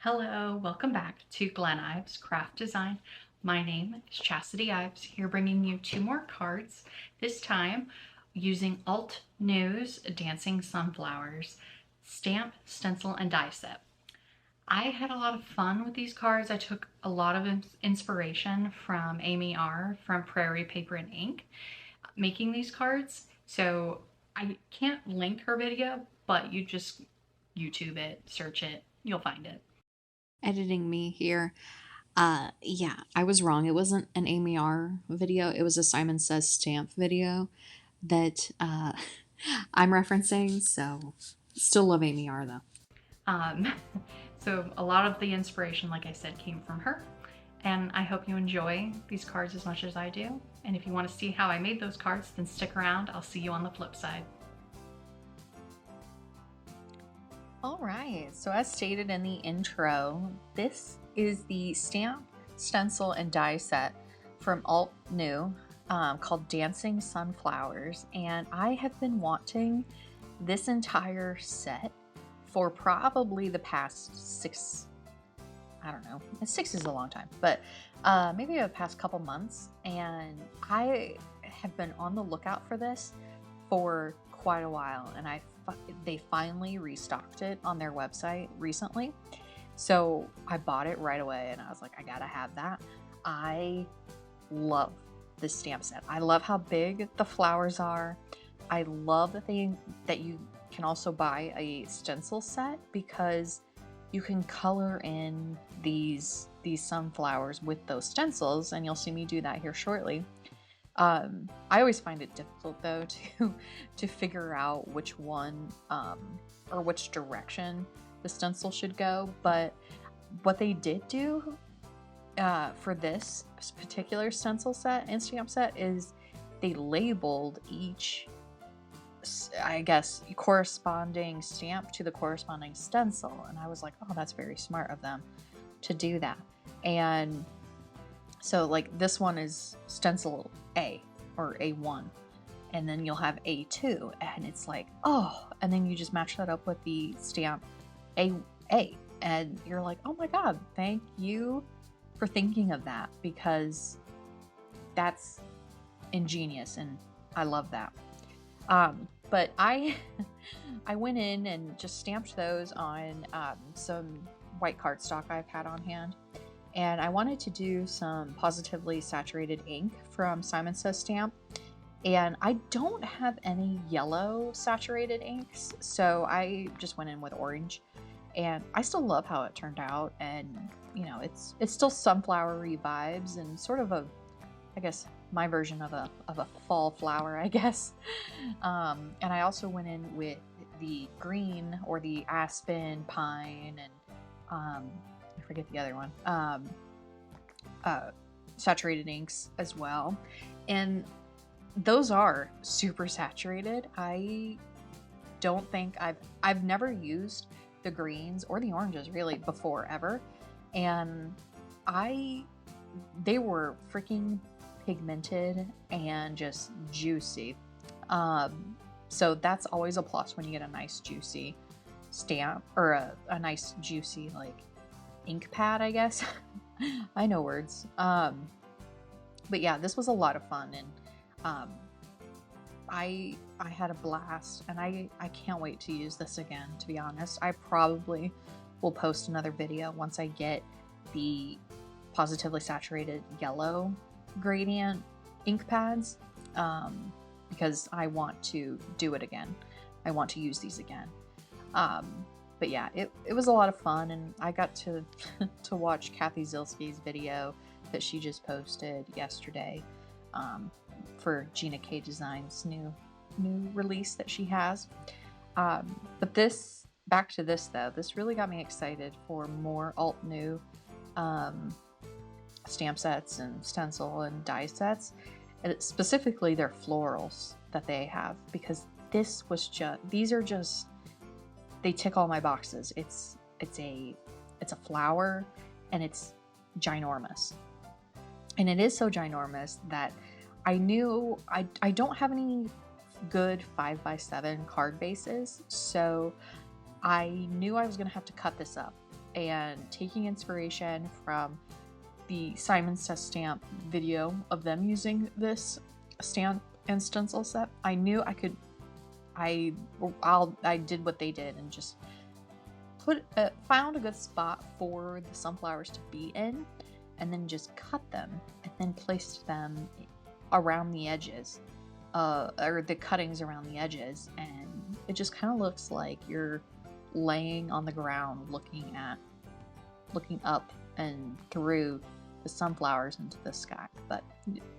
Hello, welcome back to Glen Ives Craft Design. My name is Chastity Ives, here bringing you two more cards, this time using Altenew's Dancing Sunflowers stamp, stencil, and die set. I had a lot of fun with these cards. I took a lot of inspiration from Amy R. from Prairie Paper and Ink making these cards. So I can't link her video, but you just YouTube it, search it, you'll find it. Editing me here. Yeah, I was wrong. It wasn't an Amy R video. It was a Simon Says Stamp video that I'm referencing. So still love Amy R though. Um, so a lot of the inspiration, like I said, came from her. And I hope you enjoy these cards as much as I do. And if you want to see how I made those cards, then stick around. I'll see you on the flip side. All right, so as stated in the intro, this is the stamp, stencil, and die set from Altenew called Dancing Sunflowers. And I have been wanting this entire set for probably the past 6, I don't know, 6 is a long time, but maybe the past couple months. And I have been on the lookout for this for quite a while, and they finally restocked it on their website recently. So I bought it right away and I was like, I gotta have that. I love this stamp set. I love how big the flowers are. I love that you can also buy a stencil set because you can color in these sunflowers with those stencils, and you'll see me do that here shortly. I always find it difficult though to figure out which one or which direction the stencil should go, but what they did do for this particular stencil set and stamp set is they labeled each, I guess, corresponding stamp to the corresponding stencil, and I was like, oh, that's very smart of them to do that. And so like this one is stencil A or A1, and then you'll have A2, and it's like, oh, and then you just match that up with the stamp A, and you're like, oh my god, thank you for thinking of that, because that's ingenious and I love that. But I went in and just stamped those on some white cardstock I've had on hand. And I wanted to do some positively saturated ink from Simon Says Stamp. And I don't have any yellow saturated inks, so I just went in with orange. And I still love how it turned out. And, you know, it's still sunflowery vibes and sort of I guess, my version of a fall flower, I guess. And I also went in with the green, or the aspen, pine, and I forget the other one, saturated inks as well. And those are super saturated. I don't think I've never used the greens or the oranges really before ever. And they were freaking pigmented and just juicy. So that's always a plus when you get a nice juicy stamp, or a nice juicy like ink pad, I guess. I know words. But yeah, this was a lot of fun, and I had a blast, and I can't wait to use this again, to be honest. I probably will post another video once I get the positively saturated yellow gradient ink pads, because I want to do it again. I want to use these again. But yeah, it was a lot of fun, and I got to to watch Kathy Zilski's video that she just posted yesterday for Gina K Designs' new release that she has. But back to this though, this really got me excited for more Altenew stamp sets and stencil and die sets, and specifically their florals that they have, because these are just, they tick all my boxes. It's a flower, and it's ginormous, and it is so ginormous that I knew I don't have any good 5x7 card bases, so I knew I was gonna have to cut this up and taking inspiration from the Simon Says Stamp video of them using this stamp and stencil set. I knew I could. I did what they did and just found a good spot for the sunflowers to be in, and then just cut them and then placed them around the edges, or the cuttings around the edges, and it just kind of looks like you're laying on the ground looking up and through the sunflowers into the sky. But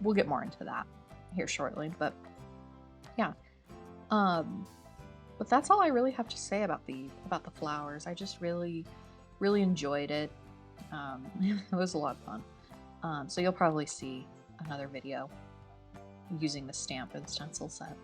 we'll get more into that here shortly. But yeah, but that's all I really have to say about the flowers. I just really enjoyed it. It was a lot of fun. So you'll probably see another video using the stamp and stencil set.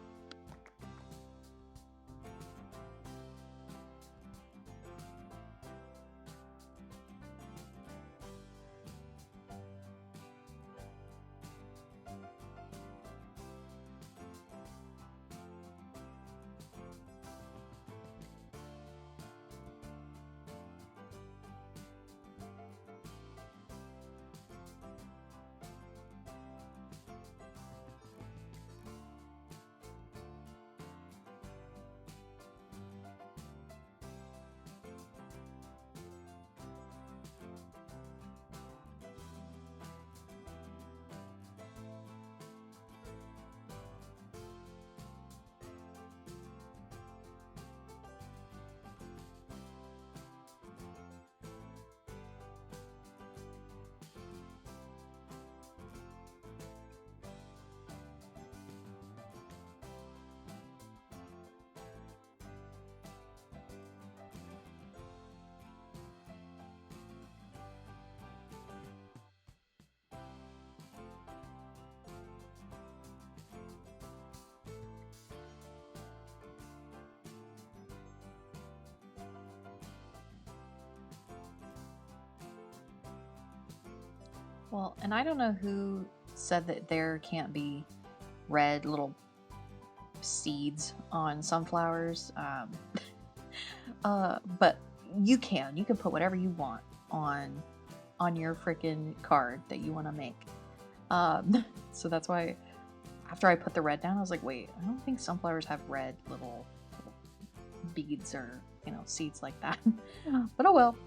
Well, and I don't know who said that there can't be red little seeds on sunflowers, but you can. You can put whatever you want on your freaking card that you want to make. So that's why after I put the red down, I was like, wait, I don't think sunflowers have red little beads or, seeds like that. But oh well.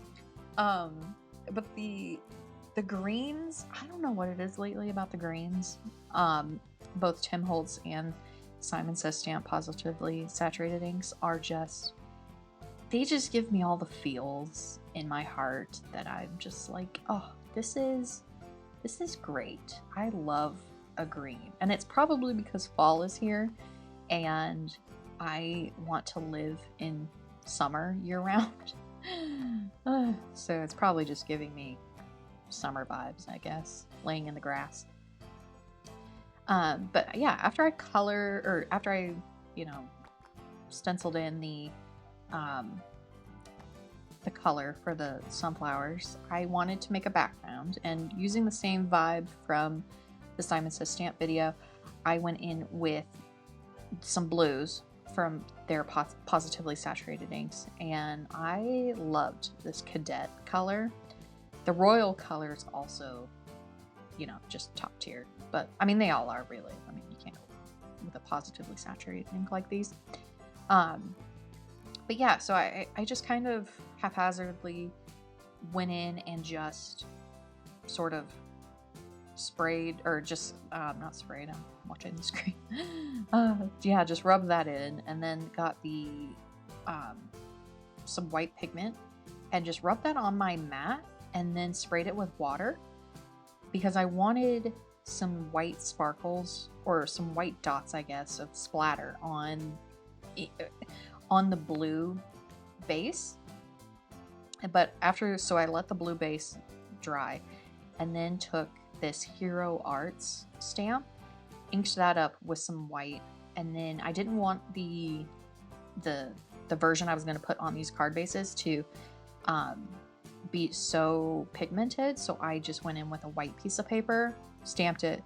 But the greens, I don't know what it is lately about the greens. Both Tim Holtz and Simon Says Stamp Positively Saturated Inks are they just give me all the feels in my heart that I'm just like, oh, this is great. I love a green. And it's probably because fall is here and I want to live in summer year round. So it's probably just giving me summer vibes, I guess, laying in the grass. But yeah, after I stenciled in the color for the sunflowers, I wanted to make a background, and using the same vibe from the Simon Says Stamp video, I went in with some blues from their Positively Saturated Inks, and I loved this cadet color. The royal color is also, just top tier. But, I mean, they all are, really. I mean, you can't go with a positively saturated ink like these. But yeah, so I just kind of haphazardly went in and just sort of sprayed, or just, not sprayed, I'm watching the screen. Yeah, just rubbed that in, and then got the, some white pigment, and just rubbed that on my mat, and then sprayed it with water because I wanted some white sparkles, or some white dots, I guess, of splatter on the blue base. But so I let the blue base dry, and then took this Hero Arts stamp, inked that up with some white, and then I didn't want the version I was going to put on these card bases to be so pigmented, so I just went in with a white piece of paper, stamped it,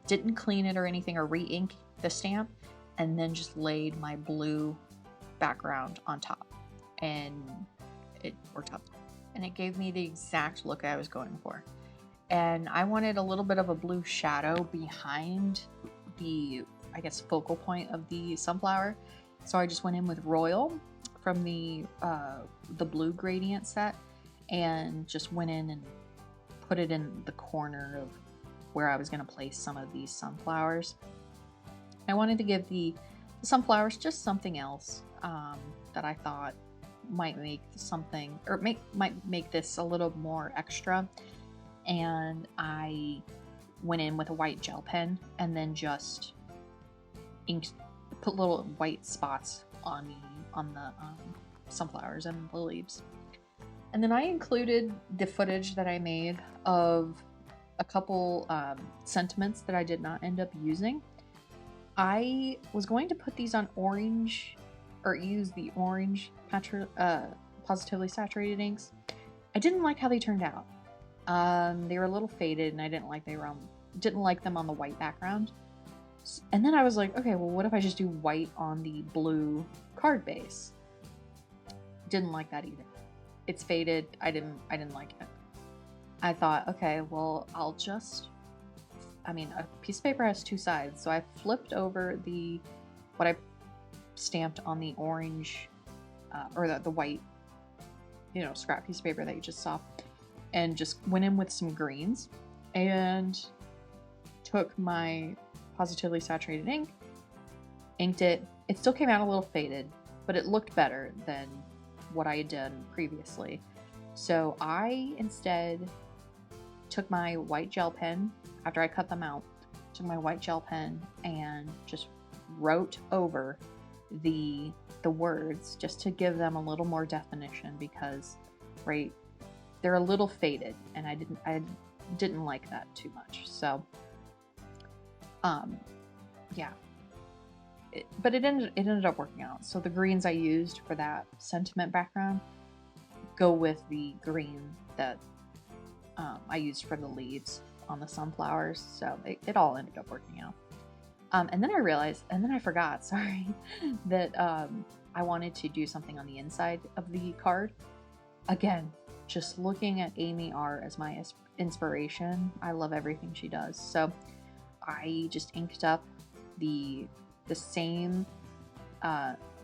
didn't clean it or anything, or re-ink the stamp, and then just laid my blue background on top, and it worked out. and it gave me the exact look I was going for. And I wanted a little bit of a blue shadow behind the, I guess, focal point of the sunflower. So I just went in with Royal from the blue gradient set and just went in and put it in the corner of where I was going to place some of these sunflowers. I wanted to give the sunflowers just something else that I thought might make something, or might make this a little more extra. And I went in with a white gel pen and then just put little white spots on the sunflowers and the leaves. And then I included the footage that I made of a couple sentiments that I did not end up using. I was going to put these on orange, or use the orange positively saturated inks. I didn't like how they turned out. They were a little faded, and I didn't like them on the white background. And then I was like, okay, well, what if I just do white on the blue card base? Didn't like that either. It's faded. I didn't like it. I thought, okay, well, a piece of paper has two sides, so I flipped over what I stamped on the orange, or the white, scrap piece of paper that you just saw, and just went in with some greens, and took my positively saturated ink, inked it. It still came out a little faded, but it looked better than what I had done previously. So I instead took my white gel pen, after I cut them out, took my white gel pen and just wrote over the words just to give them a little more definition, because they're a little faded and I didn't like that too much. So but it ended up working out. So the greens I used for that sentiment background go with the green that I used for the leaves on the sunflowers. So it all ended up working out. And then I realized, and then I forgot, sorry, that I wanted to do something on the inside of the card. Again, just looking at Amy R as my inspiration. I love everything she does. So I just inked up the same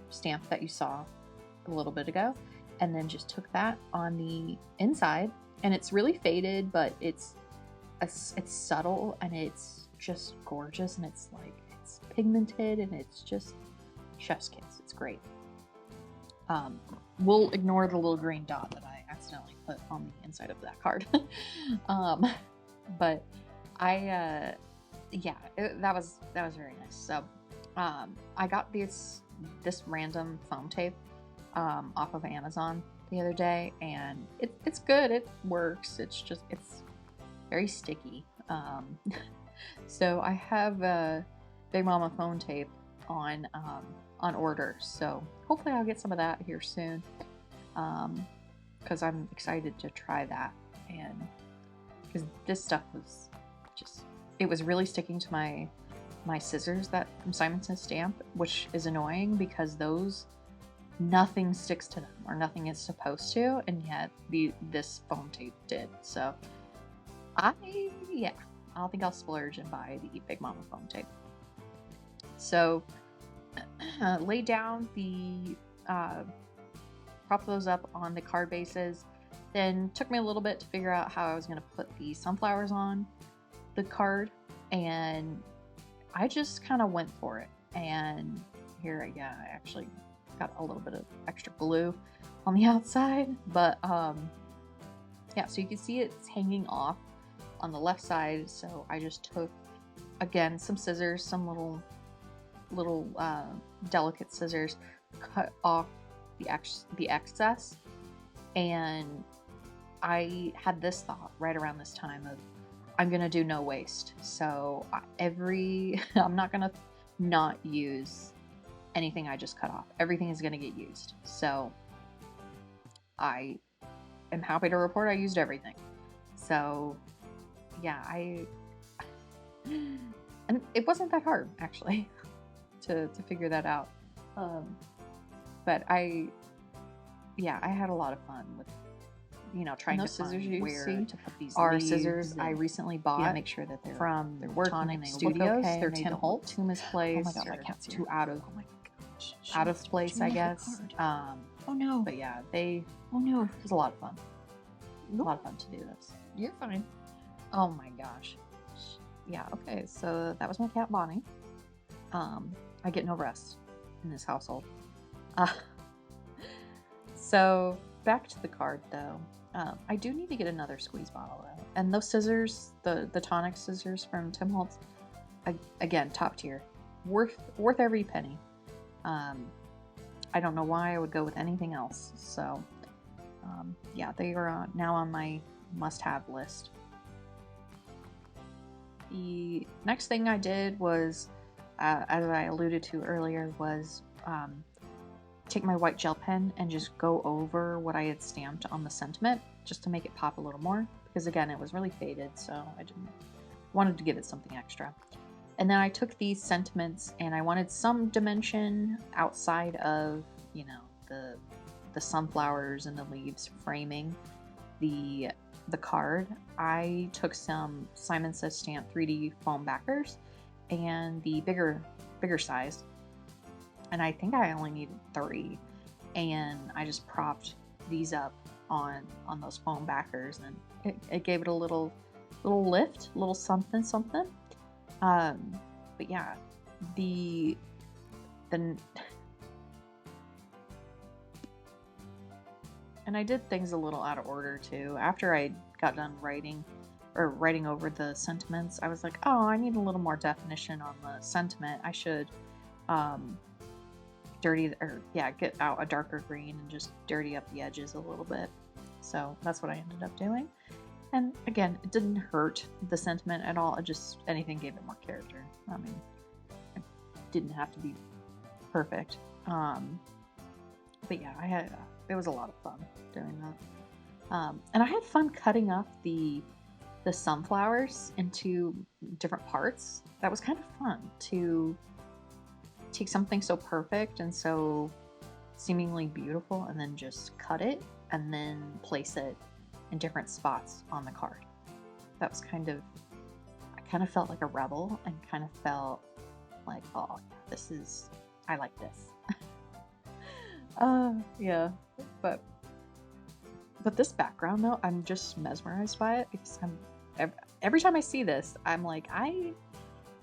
stamp that you saw a little bit ago, and then just took that on the inside. And it's really faded, but it's subtle, and it's just gorgeous, and it's pigmented, and it's just chef's kiss. It's great. We'll ignore the little green dot that I accidentally put on the inside of that card. But that was very nice. So I got this random foam tape off of Amazon the other day, and it's good. It works. It's very sticky. So I have Big Mama foam tape on order. So hopefully I'll get some of that here soon, because I'm excited to try that. And because this stuff was it was really sticking to my scissors that from Simon Says Stamp, which is annoying because those, nothing sticks to them, or nothing is supposed to, and yet this foam tape did. So I think I'll splurge and buy the Big Mama foam tape. So laid down prop those up on the card bases. Then took me a little bit to figure out how I was going to put the sunflowers on the card, and I just kind of went for it. And here, I actually got a little bit of extra glue on the outside, but so you can see it's hanging off on the left side. So I just took, again, some scissors, some little delicate scissors, cut off the excess. And I had this thought right around this time of, I'm gonna do no waste. So I'm not gonna not use anything I just cut off. Everything is gonna get used. So I am happy to report I used everything. So and it wasn't that hard actually to figure that out. But I had a lot of fun with trying those to scissors find you where see to put these are leaves scissors I and, recently bought. make sure that from they're working Tonic and they look Studios. okay. They're and they Tim don't Holt. look too misplaced. I or can't see too her. out of Oh my gosh. out of place, I guess. Oh no. But yeah, it Oh no. was a lot of fun. A lot of fun to do this. You're fine. Oh my gosh. Yeah, okay, so that was my cat Bonnie. I get no rest in this household. So back to the card though. I do need to get another squeeze bottle though. And those scissors, the tonic scissors from Tim Holtz, again, top tier. Worth every penny. I don't know why I would go with anything else. So yeah, they are now on my must-have list. The next thing I did was, as I alluded to earlier, was take my white gel pen and just go over what I had stamped on the sentiment, just to make it pop a little more. Because again, it was really faded, so I wanted to give it something extra. And then I took these sentiments and I wanted some dimension outside of, the sunflowers and the leaves framing the card. I took some Simon Says Stamp 3D foam backers and the bigger size, and I think I only needed 3, and I just propped these up on those foam backers, and it gave it a little lift, a little something. But yeah, the and I did things a little out of order too. After I got done writing over the sentiments, I was like, oh, I need a little more definition on the sentiment. I should get out a darker green and just dirty up the edges a little bit. So that's what I ended up doing. And again, it didn't hurt the sentiment at all. Anything gave it more character. I mean, it didn't have to be perfect. But yeah, it was a lot of fun doing that. And I had fun cutting up the sunflowers into different parts. That was kind of fun to take something so perfect and so seemingly beautiful and then just cut it and then place it in different spots on the card. That was I kind of felt like a rebel and kind of felt like, oh, I like this. Yeah, but this background though, I'm just mesmerized by it because every time I see this, I'm like,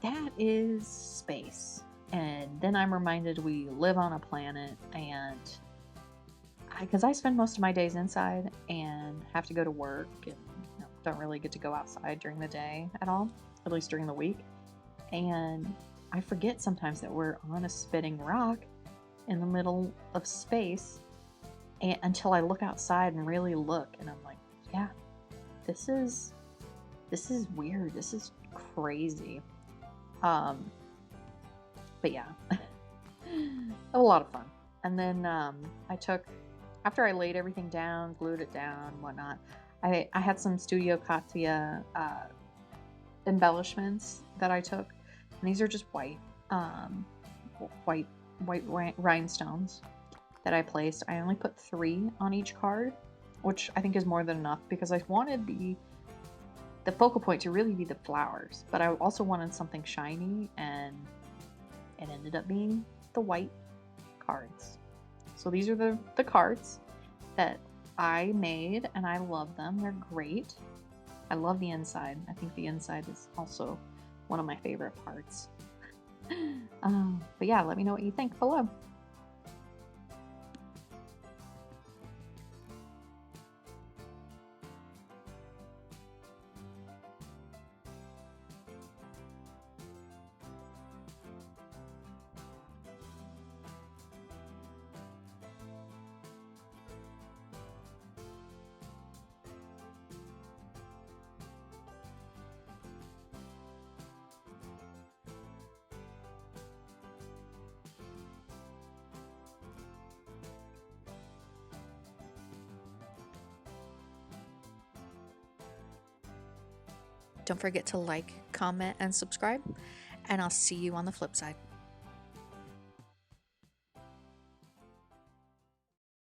that is space. And then I'm reminded we live on a planet, and because I spend most of my days inside and have to go to work and don't really get to go outside during the day at all, at least during the week. And I forget sometimes that we're on a spinning rock in the middle of space, and until I look outside and really look, and I'm like, yeah, this is weird. This is crazy. But yeah, a lot of fun. And then after I laid everything down, glued it down, whatnot, I had some Studio Katia embellishments that I took, and these are just white rhinestones that I placed. I only put 3 on each card, which I think is more than enough because I wanted the focal point to really be the flowers, but I also wanted something shiny, and it ended up being the white cards. So these are the cards that I made, and I love them. They're great. I love the inside. I think the inside is also one of my favorite parts. But yeah, let me know what you think below. Don't forget to like, comment, and subscribe, and I'll see you on the flip side.